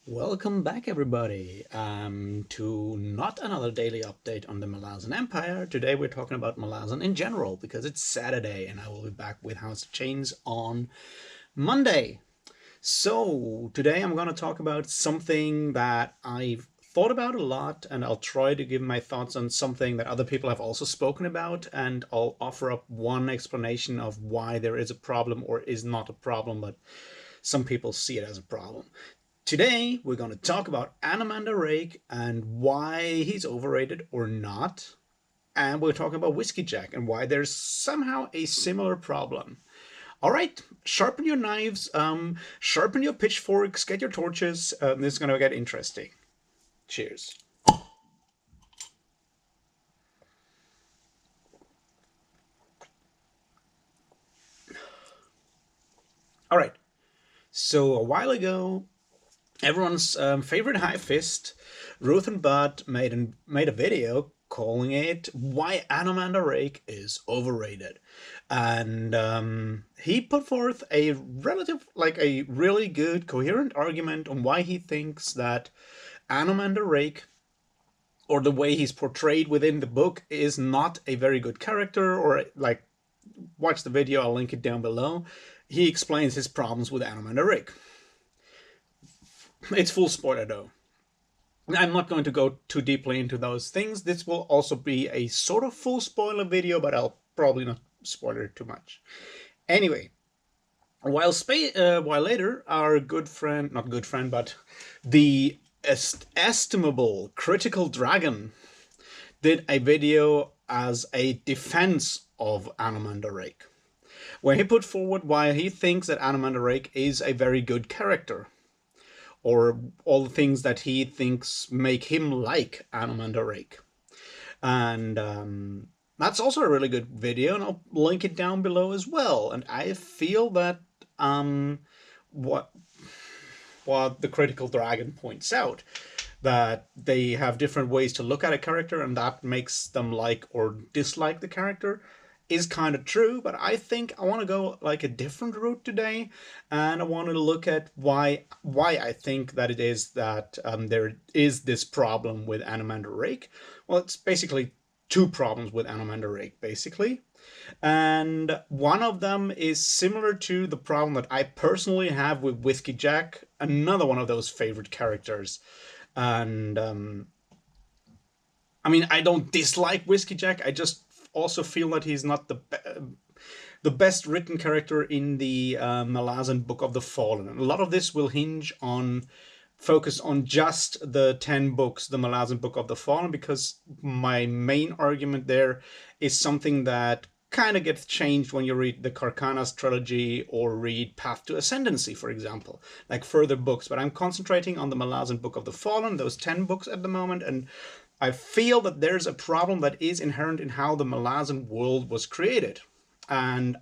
Welcome back, everybody, to not another daily update on the Malazan Empire. Today we're talking about Malazan in general because it's Saturday and I will be back with House of Chains on Monday. So today I'm going to talk about something that I've thought about a lot, and I'll try to give my thoughts on something that other people have also spoken about, and I'll offer up one explanation of why there is a problem or is not a problem, but some people see it as a problem. Today, we're going to talk about Anomander Rake and why he's overrated or not. And we're talking about Whiskeyjack and why there's somehow a similar problem. All right, sharpen your knives, sharpen your pitchforks, get your torches. This is going to get interesting. Cheers. All right, so a while ago, everyone's favorite high fist, Ruth and Bud, made a video calling it "Why Anomander Rake is Overrated," and he put forth a really good, coherent argument on why he thinks that Anomander Rake, or the way he's portrayed within the book, is not a very good character. Or watch the video; I'll link it down below. He explains his problems with Anomander Rake. It's full spoiler though. I'm not going to go too deeply into those things. This will also be a sort of full spoiler video, but I'll probably not spoiler too much. Anyway, while later, our good friend, not good friend, but the estimable Critical Dragon did a video as a defense of Anomander Rake, where he put forward why he thinks that Anomander Rake is a very good character, or all the things that he thinks make him like Anomander Rake. And that's also a really good video, and I'll link it down below as well. And I feel that what the Critical Dragon points out, that they have different ways to look at a character, and that makes them like or dislike the character, is kind of true. But I think I want to go like a different route today, and I want to look at why I think that it is that there is this problem with Anomander Rake. Well, it's basically two problems with Anomander Rake, basically. And one of them is similar to the problem that I personally have with Whiskeyjack, another one of those favorite characters. And I mean, I don't dislike Whiskeyjack. I just also feel that he's not the best written character in the Malazan Book of the Fallen. And a lot of this will hinge on focus on just the 10 books, the Malazan Book of the Fallen, because my main argument there is something that kind of gets changed when you read the Carcanas trilogy or read Path to Ascendancy, for example, like further books. But I'm concentrating on the Malazan Book of the Fallen, those 10 books at the moment, and I feel that there's a problem that is inherent in how the Malazan world was created. And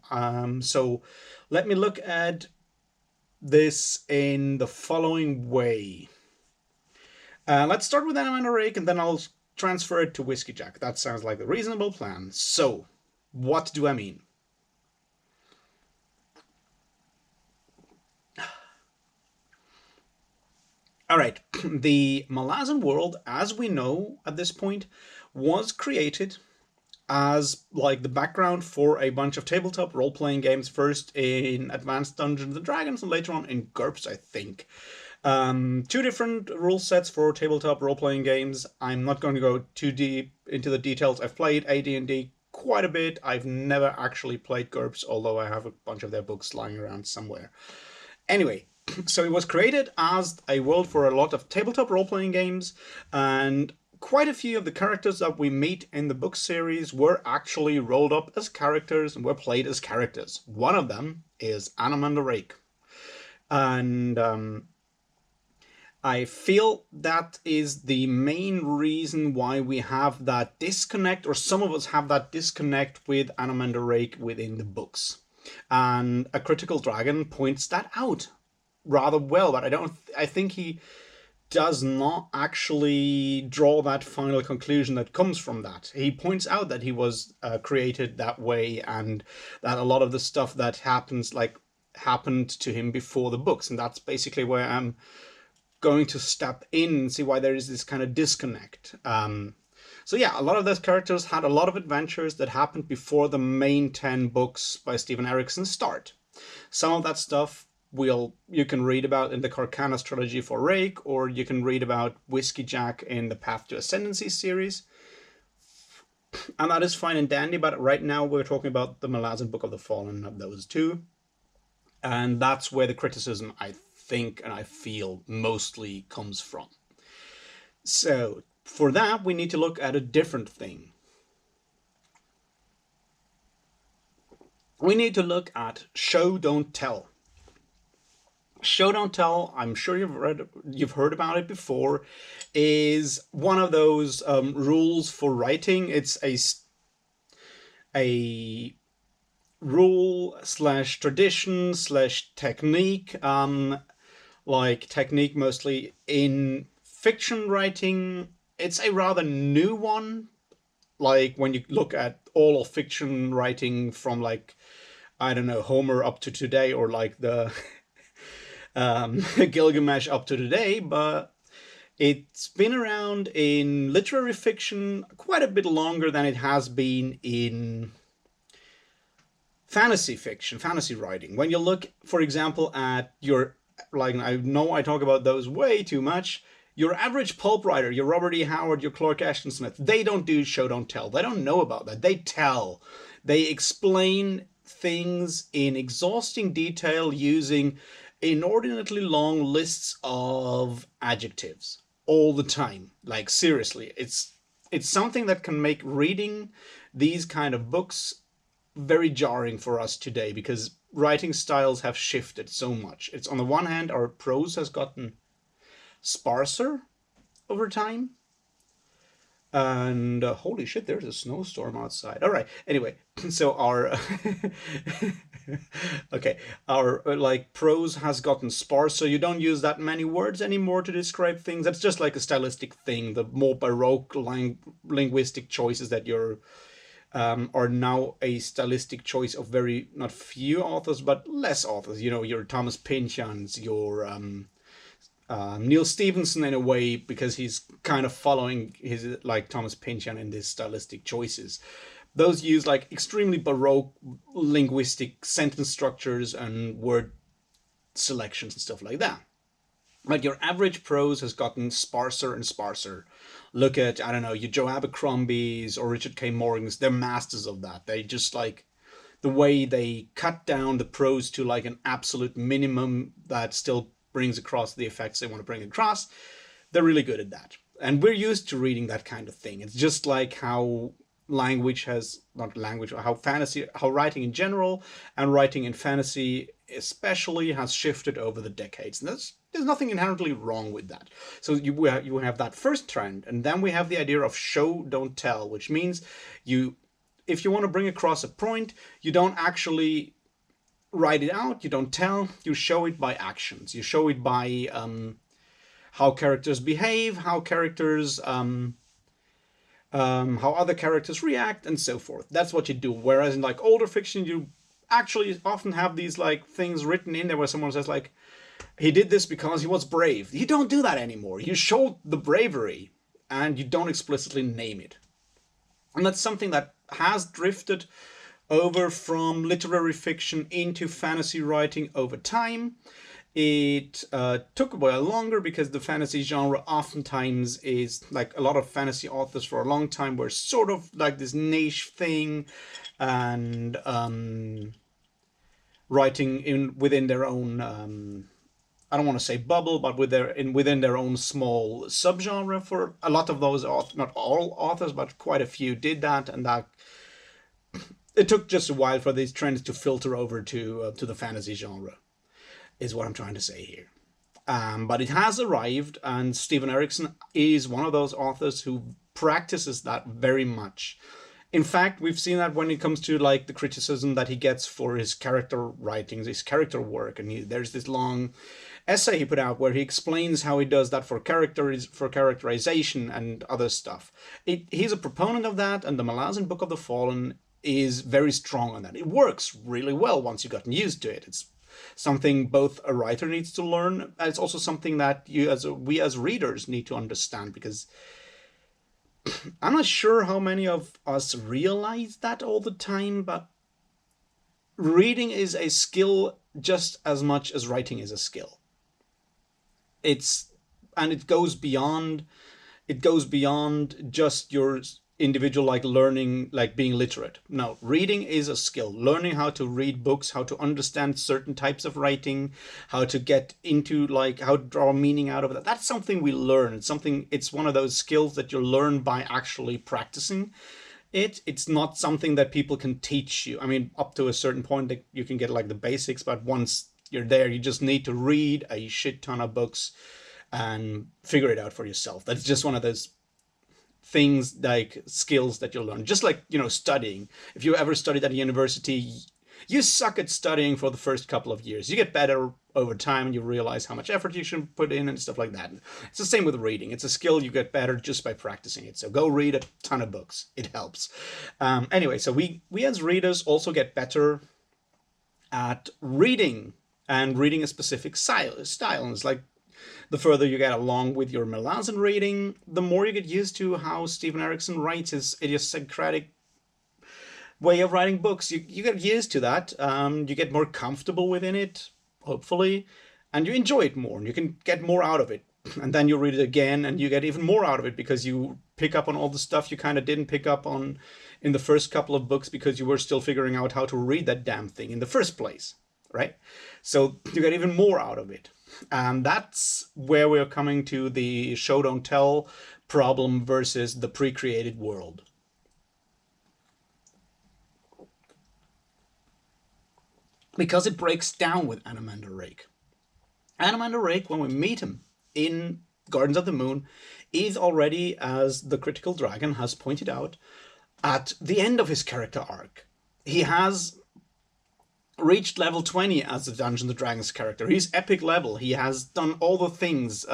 so let me look at this in the following way. Let's start with Anomander Rake, and then I'll transfer it to Whiskeyjack. That sounds like a reasonable plan. So, what do I mean? All right, the Malazan world, as we know at this point, was created as like the background for a bunch of tabletop role-playing games, first in Advanced Dungeons and Dragons and later on in GURPS, I think. Two different rule sets for tabletop role-playing games. I'm not going to go too deep into the details. I've played AD&D quite a bit. I've never actually played GURPS, although I have a bunch of their books lying around somewhere. Anyway, so it was created as a world for a lot of tabletop role-playing games, and quite a few of the characters that we meet in the book series were actually rolled up as characters and were played as characters. One of them is Anomander Rake. And I feel that is the main reason why we have that disconnect, or some of us have that disconnect with Anomander Rake within the books. And A Critical Dragon points that out rather well, but I think he does not actually draw that final conclusion that comes from that. He points out that he was created that way, and that a lot of the stuff that happened to him before the books, and that's basically where I'm going to step in and see why there is this kind of disconnect. So yeah, a lot of those characters had a lot of adventures that happened before the main 10 books by Stephen Erickson start. Some of that stuff you can read about in the Carcana trilogy for Rake, or you can read about Whiskeyjack in the Path to Ascendancy series. And that is fine and dandy, but right now we're talking about the Malazan Book of the Fallen of those two. And that's where the criticism, I think, and I feel mostly comes from. So for that, we need to look at a different thing. We need to look at show, don't tell. Show, don't tell, I'm sure you've heard about it before, is one of those rules for writing. It's a rule slash tradition slash technique, like technique mostly in fiction writing. It's a rather new one. Like when you look at all of fiction writing from, like, I don't know, Homer up to today, or like the Gilgamesh up to today, but it's been around in literary fiction quite a bit longer than it has been in fantasy fiction, fantasy writing. When you look, for example, at your, like, I know I talk about those way too much, your average pulp writer, your Robert E. Howard, your Clark Ashton Smith, they don't do show, don't tell. They don't know about that. They tell. They explain things in exhausting detail using inordinately long lists of adjectives all the time. Like, seriously, it's something that can make reading these kind of books very jarring for us today, because writing styles have shifted so much. It's, on the one hand, our prose has gotten sparser over time, and holy shit, there's a snowstorm outside. All right, anyway, so our okay, our like prose has gotten sparse, so you don't use that many words anymore to describe things. That's just like a stylistic thing. The more baroque linguistic choices that you're are now a stylistic choice of very, not few authors, but less authors. You know, your Thomas Pynchon's, your Neil Stevenson in a way, because he's kind of following his, like Thomas Pynchon in these stylistic choices. Those use like extremely baroque linguistic sentence structures and word selections and stuff like that. But your average prose has gotten sparser and sparser. Look at, I don't know, your Joe Abercrombie's or Richard K. Morgan's. They're masters of that. They just, like, the way they cut down the prose to like an absolute minimum that still brings across the effects they want to bring across. They're really good at that. And we're used to reading that kind of thing. It's just like how language has, not language, how fantasy, how writing in general and writing in fantasy especially has shifted over the decades. And there's nothing inherently wrong with that. So you have that first trend, and then we have the idea of show, don't tell, which means if you want to bring across a point, you don't actually write it out, you don't tell, you show it by actions. You show it by how characters behave, how other characters react, and so forth. That's what you do. Whereas in like older fiction, you actually often have these like things written in there where someone says like, he did this because he was brave. You don't do that anymore. You show the bravery and you don't explicitly name it. And that's something that has drifted over from literary fiction into fantasy writing over time. It took a while longer because the fantasy genre oftentimes is, like, a lot of fantasy authors for a long time were sort of like this niche thing, and writing within their own, I don't want to say bubble, but within their own small subgenre. For a lot of those, not all authors, but quite a few did that, and that it took just a while for these trends to filter over to the fantasy genre, is what I'm trying to say here. But it has arrived, and Stephen Erickson is one of those authors who practices that very much. In fact, we've seen that when it comes to like the criticism that he gets for his character writings, his character work, and there's this long essay he put out where he explains how he does that for characterization and other stuff. He's a proponent of that, and the Malazan Book of the Fallen is very strong on that. It works really well once you've gotten used to it. It's something both a writer needs to learn, and it's also something that we as readers need to understand, because I'm not sure how many of us realize that all the time, but reading is a skill just as much as writing is a skill. It's and it goes beyond just your individual, like learning, like being literate. No, reading is a skill. Learning how to read books, how to understand certain types of writing, how to get into, like, how to draw meaning out of it. That's something we learn. It's one of those skills that you learn by actually practicing it. It's not something that people can teach you. I mean, up to a certain point that you can get like the basics, but once you're there, you just need to read a shit ton of books and figure it out for yourself. That's just one of those things, like skills that you'll learn. Just like, studying. If you ever studied at a university, you suck at studying for the first couple of years. You get better over time and you realize how much effort you should put in and stuff like that. It's the same with reading. It's a skill you get better just by practicing it. So go read a ton of books. It helps. Anyway, so we as readers also get better at reading and reading a specific style. And it's like, the further you get along with your Malazan reading, the more you get used to how Stephen Erickson writes, his idiosyncratic way of writing books. You get used to that. You get more comfortable within it, hopefully, and you enjoy it more, and you can get more out of it. And then you read it again, and you get even more out of it, because you pick up on all the stuff you kind of didn't pick up on in the first couple of books, because you were still figuring out how to read that damn thing in the first place, right? So you get even more out of it. And that's where we're coming to the show don't tell problem versus the pre-created world. Because it breaks down with Anomander Rake. Anomander Rake, when we meet him in Gardens of the Moon, is already, as the Critical Dragon has pointed out, at the end of his character arc. He has reached level 20 as a Dungeons & Dragons character. He's epic level. He has done all the things.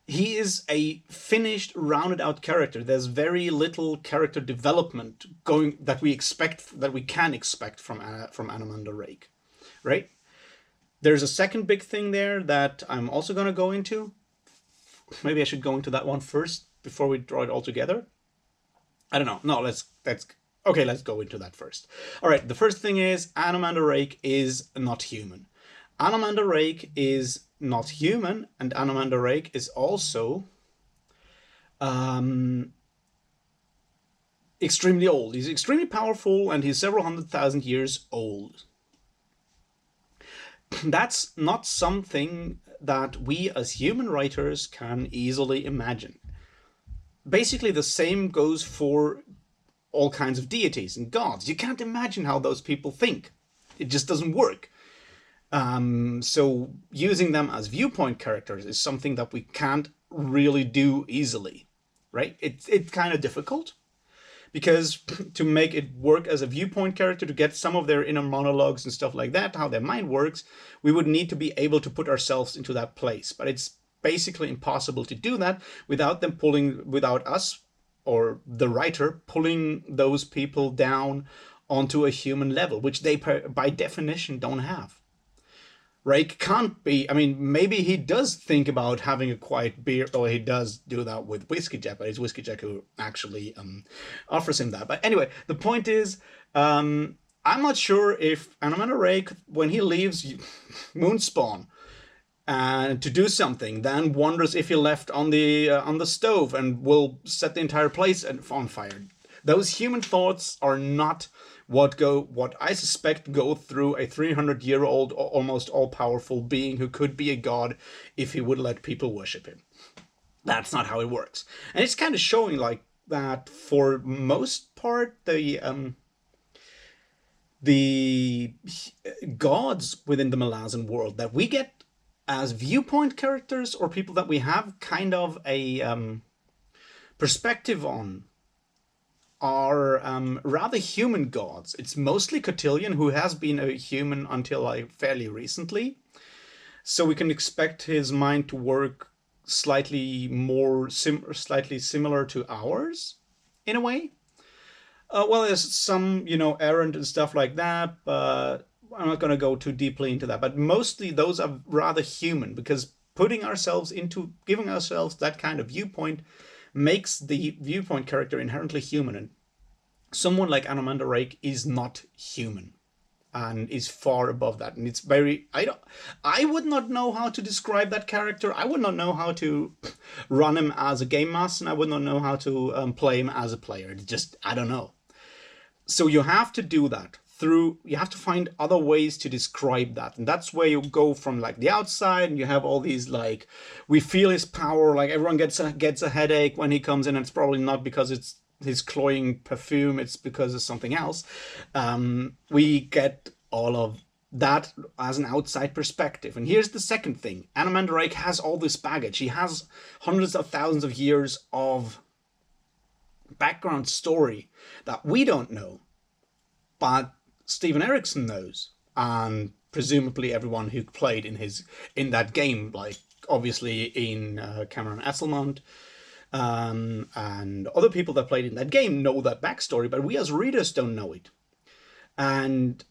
He is a finished, rounded out character. There's very little character development going that we can expect from Anomander Rake, right? There's a second big thing there that I'm also going to go into. Maybe I should go into that one first before we draw it all together. I don't know. No, let's go into that first. All right, the first thing is Anomander Rake is not human. Anomander Rake is not human, and Anomander Rake is also extremely old. He's extremely powerful, and he's several 100,000 years old. That's not something that we as human writers can easily imagine. Basically, the same goes for all kinds of deities and gods. You can't imagine how those people think. It just doesn't work. So using them as viewpoint characters is something that we can't really do easily, right? It's kind of difficult, because to make it work as a viewpoint character, to get some of their inner monologues and stuff like that, how their mind works, we would need to be able to put ourselves into that place. But it's basically impossible to do that without us or the writer pulling those people down onto a human level, which they by definition don't have. Rake can't be, I mean, maybe he does think about having a quiet beer, or he does do that with Whiskeyjack, but it's Whiskeyjack who actually offers him that. But anyway, the point is, I'm not sure if Anomander Rake, when he leaves Moonspawn to do something, then wonders if he left on the stove and will set the entire place on fire. Those human thoughts are not what I suspect go through a 300-year-old, almost all-powerful being who could be a god if he would let people worship him. That's not how it works. And it's kind of showing like that for most part, the gods within the Malazan world that we get as viewpoint characters, or people that we have kind of a perspective on, are rather human gods. It's mostly Cotillion, who has been a human until like fairly recently. So we can expect his mind to work slightly similar to ours, in a way. Well, there's some, errant and stuff like that, but I'm not going to go too deeply into that, but mostly those are rather human, because giving ourselves that kind of viewpoint makes the viewpoint character inherently human. And someone like Anomander Rake is not human and is far above that. And it's very, I would not know how to describe that character. I would not know how to run him as a game master, and I would not know how to play him as a player. It's just, I don't know. So you have to do that you have to find other ways to describe that. And that's where you go from like the outside, and you have all these like, we feel his power, like everyone gets a headache when he comes in, and it's probably not because it's his cloying perfume, it's because of something else. We get all of that as an outside perspective. And here's the second thing. Anomander Rake has all this baggage. He has hundreds of thousands of years of background story that we don't know, but Steven Erikson knows, and presumably everyone who played in that game, like obviously in Cameron Esselmont, and other people that played in that game know that backstory, but we as readers don't know it. And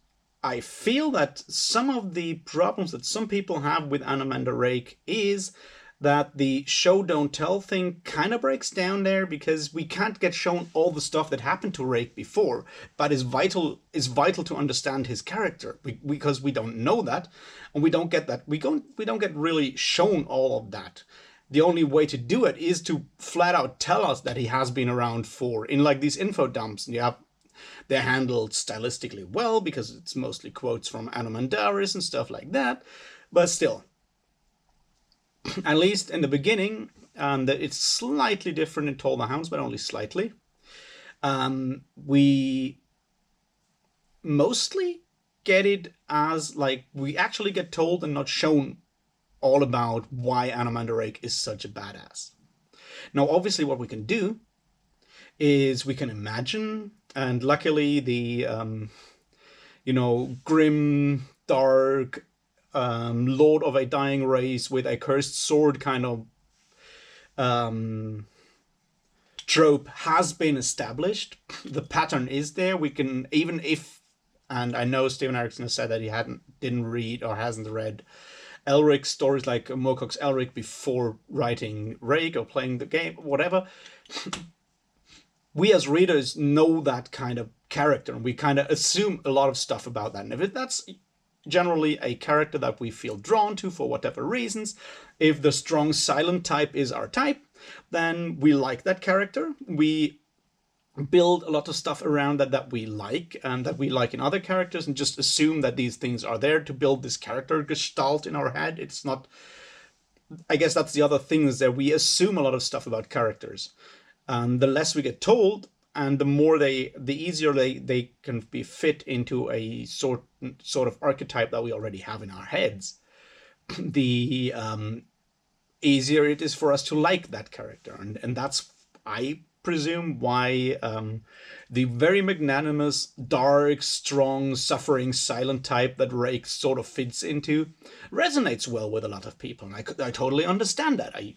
I feel that some of the problems that some people have with Anomander Rake is that the show don't tell thing kind of breaks down there, because we can't get shown all the stuff that happened to Rake before, but is vital to understand his character, because we don't know that, and we don't get that. We don't get really shown all of that. The only way to do it is to flat out tell us that he has been around in like these info dumps. And they're handled stylistically well, because it's mostly quotes from Anomandaris and stuff like that, but still, at least in the beginning, it's slightly different in Toll The Hounds, but only slightly. We mostly get it as like, we actually get told and not shown all about why Anomander Rake is such a badass. Now, obviously, what we can do is we can imagine, and luckily the grim, dark lord of a dying race with a cursed sword kind of trope has been established. The pattern is there. We can, even if, and I know Steven Erikson has said that he didn't read or hasn't read Elric stories like Mocock's Elric before writing Rake or playing the game, whatever. We as readers know that kind of character, and we kind of assume a lot of stuff about that. And if that's generally a character that we feel drawn to for whatever reasons, if the strong silent type is our type, then we like that character. We build a lot of stuff around that we like, and that we like in other characters, and just assume that these things are there to build this character gestalt in our head. It's not, I guess that's the other thing, is that we assume a lot of stuff about characters. The less we get told, and the easier they can be fit into a sort of archetype that we already have in our heads, the easier it is for us to like that character. And that's, I presume, why the very magnanimous, dark, strong, suffering, silent type that Rake sort of fits into resonates well with a lot of people. And I totally understand that. I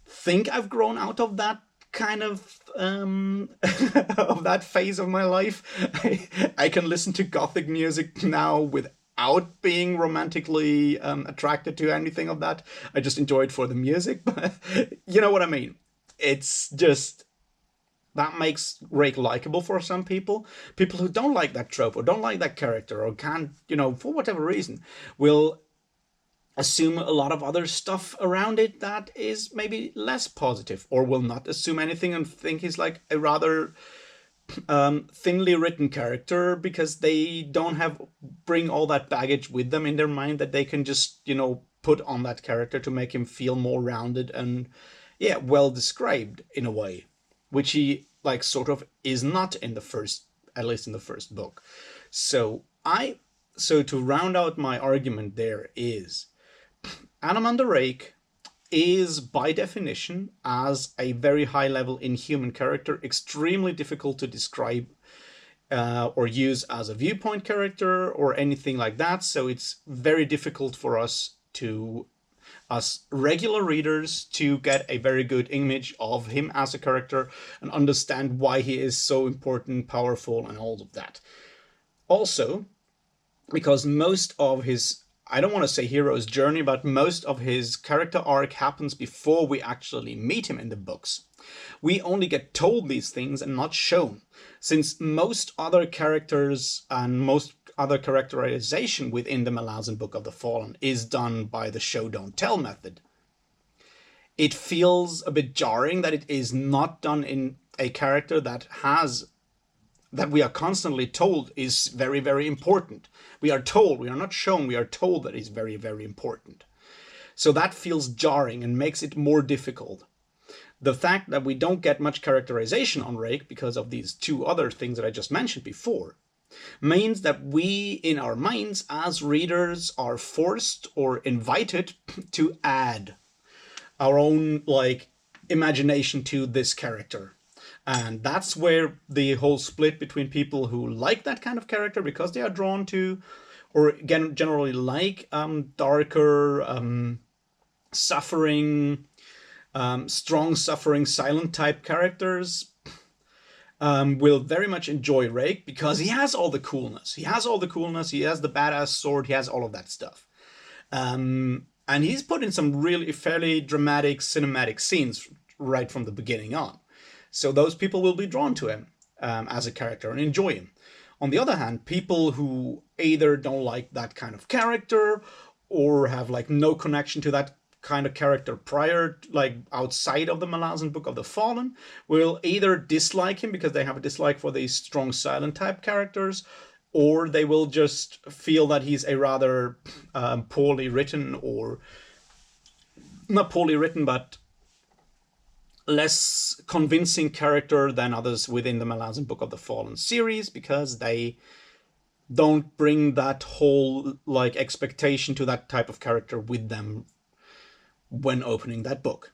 think I've grown out of that kind of of that phase of my life. I can listen to gothic music now without being romantically attracted to anything of that. I just enjoy it for the music, but you know what I mean. It's just, that makes Rake likable for some people. People who don't like that trope or don't like that character or can't, for whatever reason, will assume a lot of other stuff around it that is maybe less positive, or will not assume anything and think he's like a rather thinly written character, because they don't bring all that baggage with them in their mind that they can just, put on that character to make him feel more rounded and, well described in a way, which he like sort of is not in the first, at least in the first book. So to round out my argument, there is, Anomander Rake is, by definition, as a very high-level inhuman character, extremely difficult to describe or use as a viewpoint character or anything like that. So it's very difficult for us regular readers, to get a very good image of him as a character and understand why he is so important, powerful, and all of that. Also, because most of his, I don't want to say hero's journey, but most of his character arc happens before we actually meet him in the books. We only get told these things and not shown, since most other characters and most other characterization within the Malazan Book of the Fallen is done by the show don't tell method. It feels a bit jarring that it is not done in a character that we are constantly told is very, very important. We are told, we are not shown, we are told that is very, very important. So that feels jarring and makes it more difficult. The fact that we don't get much characterization on Rake because of these two other things that I just mentioned before means that we, in our minds as readers, are forced or invited to add our own imagination to this character. And that's where the whole split between people who like that kind of character because they are drawn to, or again, generally like darker, suffering, strong suffering, silent type characters, will very much enjoy Rake because he has all the coolness. He has the badass sword, he has all of that stuff. And he's put in some really fairly dramatic cinematic scenes right from the beginning on. So those people will be drawn to him as a character and enjoy him. On the other hand, people who either don't like that kind of character or have no connection to that kind of character prior, outside of the Malazan Book of the Fallen, will either dislike him because they have a dislike for these strong silent type characters, or they will just feel that he's a rather poorly written, or not poorly written, but less convincing character than others within the Malazan Book of the Fallen series, because they don't bring that whole expectation to that type of character with them when opening that book.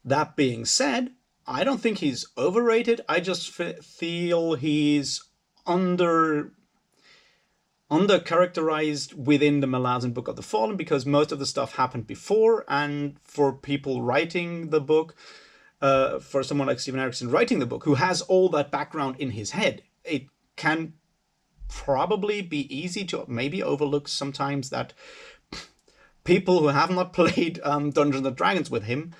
That being said, I don't think he's overrated. I just feel he's under characterized within the Malazan Book of the Fallen because most of the stuff happened before, and for people writing the book, for someone like Steven Erikson writing the book who has all that background in his head, it can probably be easy to maybe overlook sometimes that people who have not played Dungeons and Dragons with him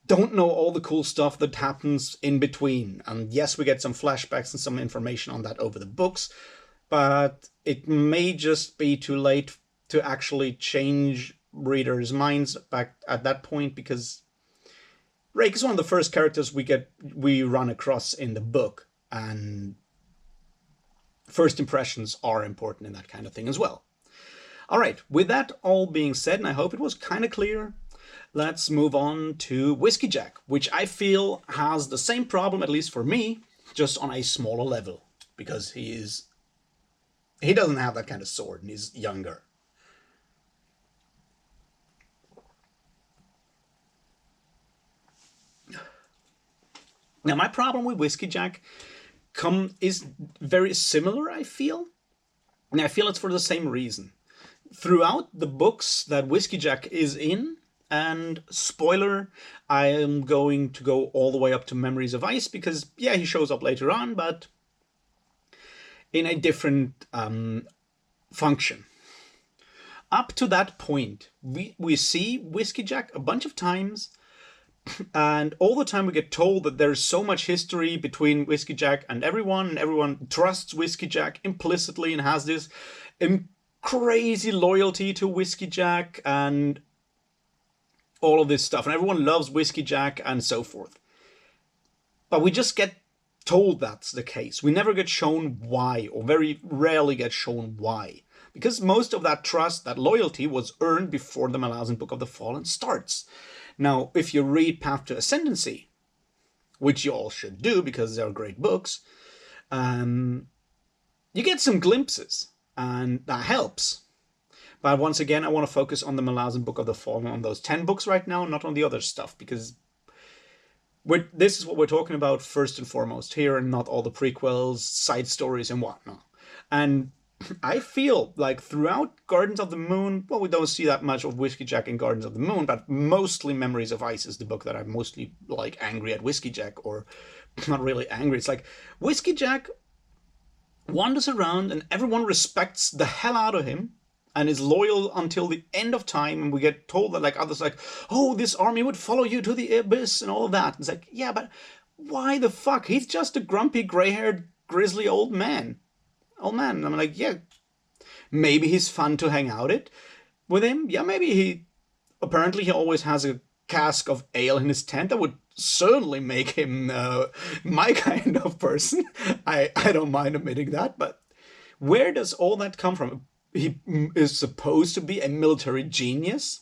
don't know all the cool stuff that happens in between. And yes, we get some flashbacks and some information on that over the books, but it may just be too late to actually change readers' minds back at that point, because Rake is one of the first characters we run across in the book, and first impressions are important in that kind of thing as well. All right, with that all being said, and I hope it was kind of clear, let's move on to Whiskeyjack, which I feel has the same problem, at least for me, just on a smaller level, because he doesn't have that kind of sword and he's younger. Now, my problem with Whiskeyjack is very similar, I feel. And I feel it's for the same reason. Throughout the books that Whiskeyjack is in, and spoiler, I am going to go all the way up to Memories of Ice, because, yeah, he shows up later on, but in a different function. Up to that point, we see Whiskeyjack a bunch of times, and all the time we get told that there's so much history between Whiskeyjack and everyone trusts Whiskeyjack implicitly and has this crazy loyalty to Whiskeyjack and all of this stuff, and everyone loves Whiskeyjack and so forth. But we just get told that's the case. We never get shown why, or very rarely get shown why. Because most of that trust, that loyalty, was earned before the Malazan Book of the Fallen starts. Now, if you read Path to Ascendancy, which you all should do because they're great books, you get some glimpses, and that helps. But once again, I want to focus on the Malazan Book of the Fallen, on those 10 books right now, not on the other stuff, because this is what we're talking about first and foremost here, and not all the prequels, side stories, and whatnot. And I feel like throughout Gardens of the Moon, well, we don't see that much of Whiskeyjack in Gardens of the Moon, but mostly Memories of Ice is the book that I'm mostly angry at Whiskeyjack, or not really angry. It's like Whiskeyjack wanders around and everyone respects the hell out of him and is loyal until the end of time. And we get told that like others like, oh, this army would follow you to the abyss and all of that. It's like, yeah, but why the fuck? He's just a grumpy, gray-haired, grizzly old man. And I'm like, yeah, maybe he's fun to hang out with him. Yeah, maybe apparently he always has a cask of ale in his tent. That would certainly make him my kind of person. I don't mind admitting that, but where does all that come from? He is supposed to be a military genius.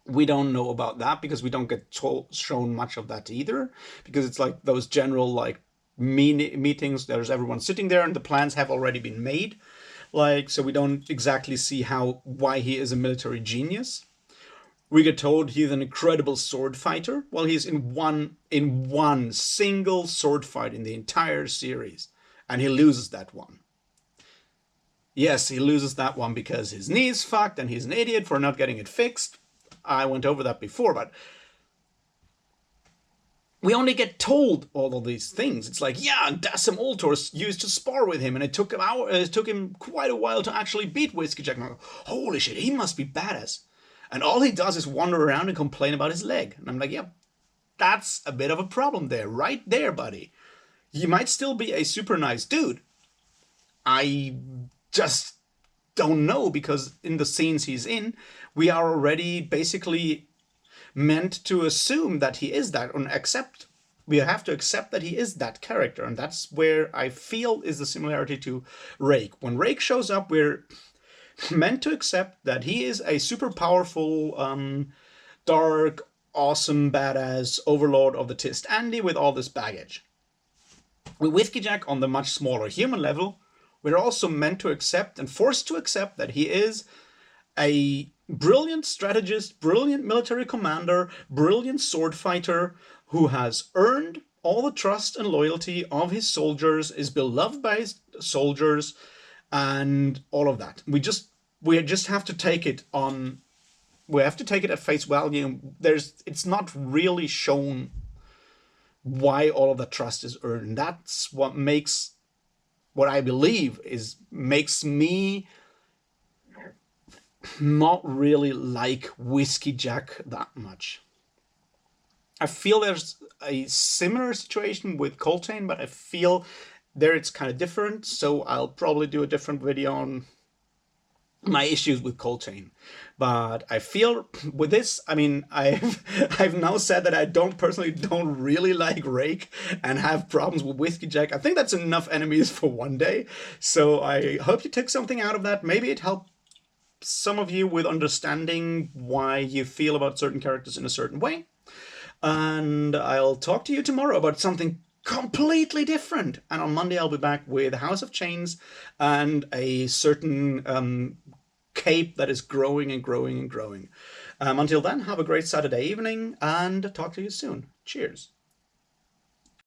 We don't know about that because we don't get shown much of that either, because it's like those general like meetings. There's everyone sitting there and the plans have already been made. Like, so we don't exactly see why he is a military genius. We get told he's an incredible sword fighter. Well, he's in one single sword fight in the entire series, and he loses that one. Yes, he loses that one because his knee is fucked and he's an idiot for not getting it fixed. I went over that before, but we only get told all of these things. It's like, yeah, Dasim Ultor used to spar with him, and it took him quite a while to actually beat Whiskeyjack. And I'm like, holy shit, he must be badass. And all he does is wander around and complain about his leg. And I'm like, yeah, that's a bit of a problem there, right there, buddy. You might still be a super nice dude. I just don't know, because in the scenes he's in, we are already basically meant to assume that he is that, and we have to accept that he is that character. And that's where I feel is the similarity to Rake. When Rake shows up, we're meant to accept that he is a super powerful, dark, awesome, badass overlord of the Tist Andy with all this baggage. With Whiskeyjack on the much smaller human level, we're also meant to accept and forced to accept that he is a brilliant strategist, brilliant military commander, brilliant sword fighter who has earned all the trust and loyalty of his soldiers, is beloved by his soldiers, and all of that. We just have to take it on. We have to take it at face value. It's not really shown why all of that trust is earned. And that's what I believe makes me not really like Whiskeyjack that much. I feel there's a similar situation with Coltrane, but I feel there it's kind of different. So I'll probably do a different video on my issues with Coltrane. But I feel with this, I mean, I've now said that I personally don't really like Rake and have problems with Whiskeyjack. I think that's enough enemies for one day. So I hope you took something out of that. Maybe it helped some of you with understanding why you feel about certain characters in a certain way. And I'll talk to you tomorrow about something completely different. And on Monday, I'll be back with House of Chains and a certain cape that is growing and growing and growing. Until then, have a great Saturday evening and talk to you soon. Cheers.